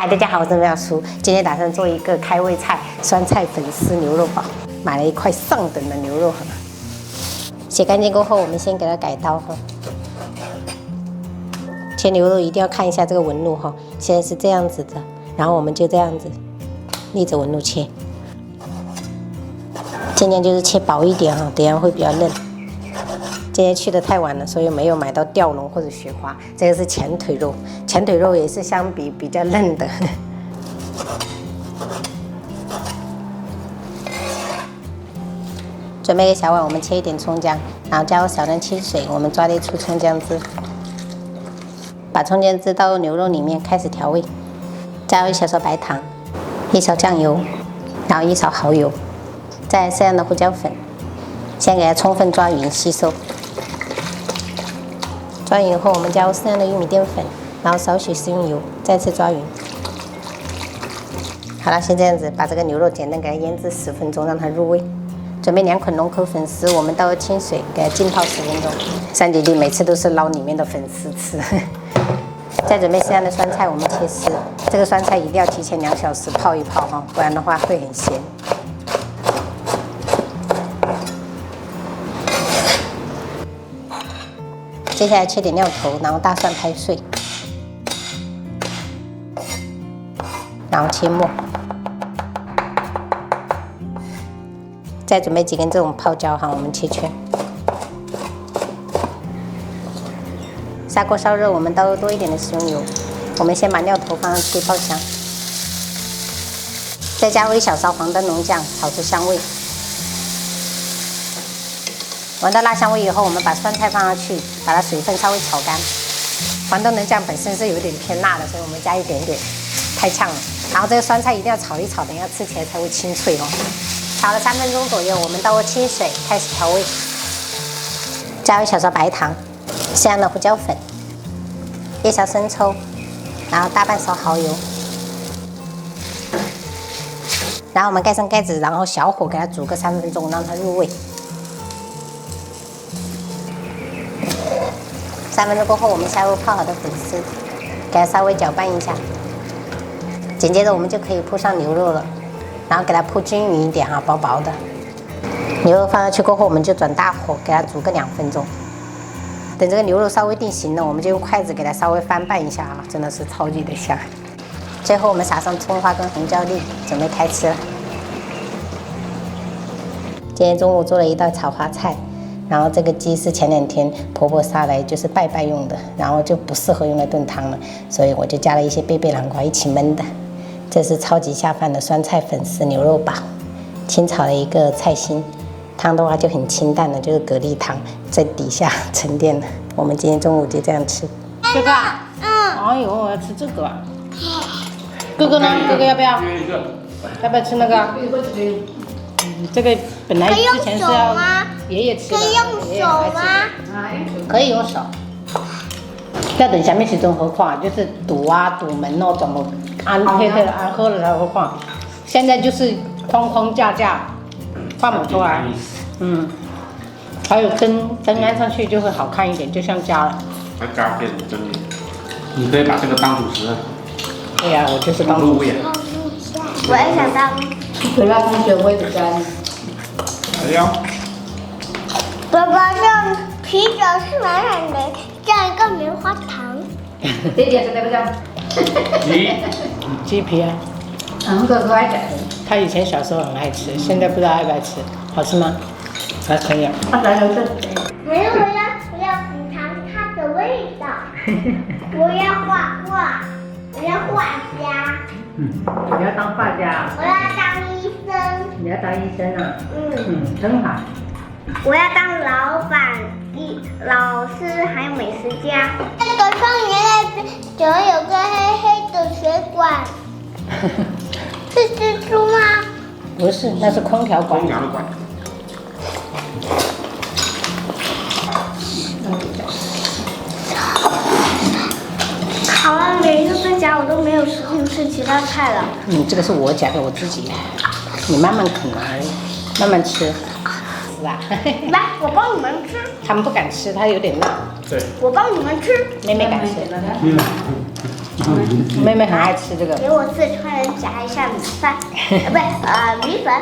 嗨，大家好，我是苗叔。今天打算做一个开胃菜——酸菜粉丝牛肉堡。买了一块上等的牛肉，洗干净过后，我们先给它改刀哈。切牛肉一定要看一下这个纹路哈，现在是这样子的，然后我们就这样子逆着纹路切，尽量就是切薄一点哈，等下会比较嫩。今天去的太晚了，所以没有买到吊龙或者雪花。这个是前腿肉，前腿肉也是相比比较嫩的。准备一个小碗，我们切一点葱姜，然后加入少量清水，我们抓了一出葱姜汁，把葱姜汁倒入牛肉里面，开始调味，加入1小勺白糖，1勺酱油，然后1勺蚝油，再适量的胡椒粉，先给它充分抓匀吸收。抓匀以后，我们加入适量的玉米淀粉，然后少许食用油，再次抓匀。好了，先这样子把这个牛肉简单给它腌制10分钟，让它入味。准备2捆龙口粉丝，我们倒入清水给它浸泡10分钟。三姐弟每次都是捞里面的粉丝吃。再准备适量的酸菜，我们切丝。这个酸菜一定要提前2小时泡一泡哈，不然的话会很咸。接下来切点料头，然后大蒜拍碎，然后切末。再准备几根这种泡椒哈，我们切圈。砂锅烧热，我们倒入多一点的食用油。我们先把料头放上去爆香，再加入1小勺黄灯笼酱，炒出香味。闻到辣香味以后，我们把酸菜放上去，把它水分稍微炒干。黄灯笼酱本身是有点偏辣的，所以我们加一点点，太呛了。然后这个酸菜一定要炒一炒，等一下吃起来才会清脆哦。炒了3分钟左右，我们倒入清水，开始调味，加入1小勺白糖，适量的胡椒粉，1勺生抽，然后大半勺蚝油，然后我们盖上盖子，然后小火给它煮个3分钟，让它入味。3分钟过后，我们下入泡好的粉丝，给它稍微搅拌一下。紧接着我们就可以铺上牛肉了，然后给它铺均匀一点哈，薄薄的。牛肉放上去过后，我们就转大火给它煮个2分钟。等这个牛肉稍微定型了，我们就用筷子给它稍微翻拌一下啊，真的是超级的香。最后我们撒上葱花跟红椒粒，准备开吃了。今天中午做了一道炒花菜。然后这个鸡是前2天婆婆杀来就是拜拜用的，然后就不适合用来炖汤了，所以我就加了一些贝贝南瓜一起焖的。这是超级下饭的酸菜粉丝牛肉堡，清炒了一个菜心，汤的话就很清淡的，就是蛤蜊汤在底下沉淀了。我们今天中午就这样吃。这个，哎呦，我要吃这个啊。哥哥呢？哥哥要不要？要不要吃那个？这个本来之前是要爷爷吃的，可以用手吗？可以用手。要等下面时钟何况就是堵门那种安喝了才何况，现在就是框框架架放不出来，还有灯安上去就会好看一点，就像家了。还加点灯，你可以把这个当主食。对呀，我就是当主食。我也想当。回来同学我也不干。哎呀，爸爸，这啤酒是软软的，像一个棉花糖。这点是对不对？鸡皮啊。哥哥爱吃。他以前小时候很爱吃，现在不知道爱不爱吃，好吃吗？还可以啊。他来有吃。没有，我要品尝它的味道。我要画画，我要画家。你要当画家。我要当医生。你要当医生啊？真好。我要当老板、老师还有美食家。那个窗帘怎么有个黑黑的水管？是蜘蛛吗？不是，那是空调管。好了，每一个分夹我都没有时间吃其他菜了。这个是我夹的，我自己，你慢慢啃而已，慢慢吃，是吧？来，我帮你们吃。他们不敢吃，它有点辣。对。我帮你们吃。妹妹敢吃。妹妹很爱吃这个。给我四川人夹一下米饭，不是米粉。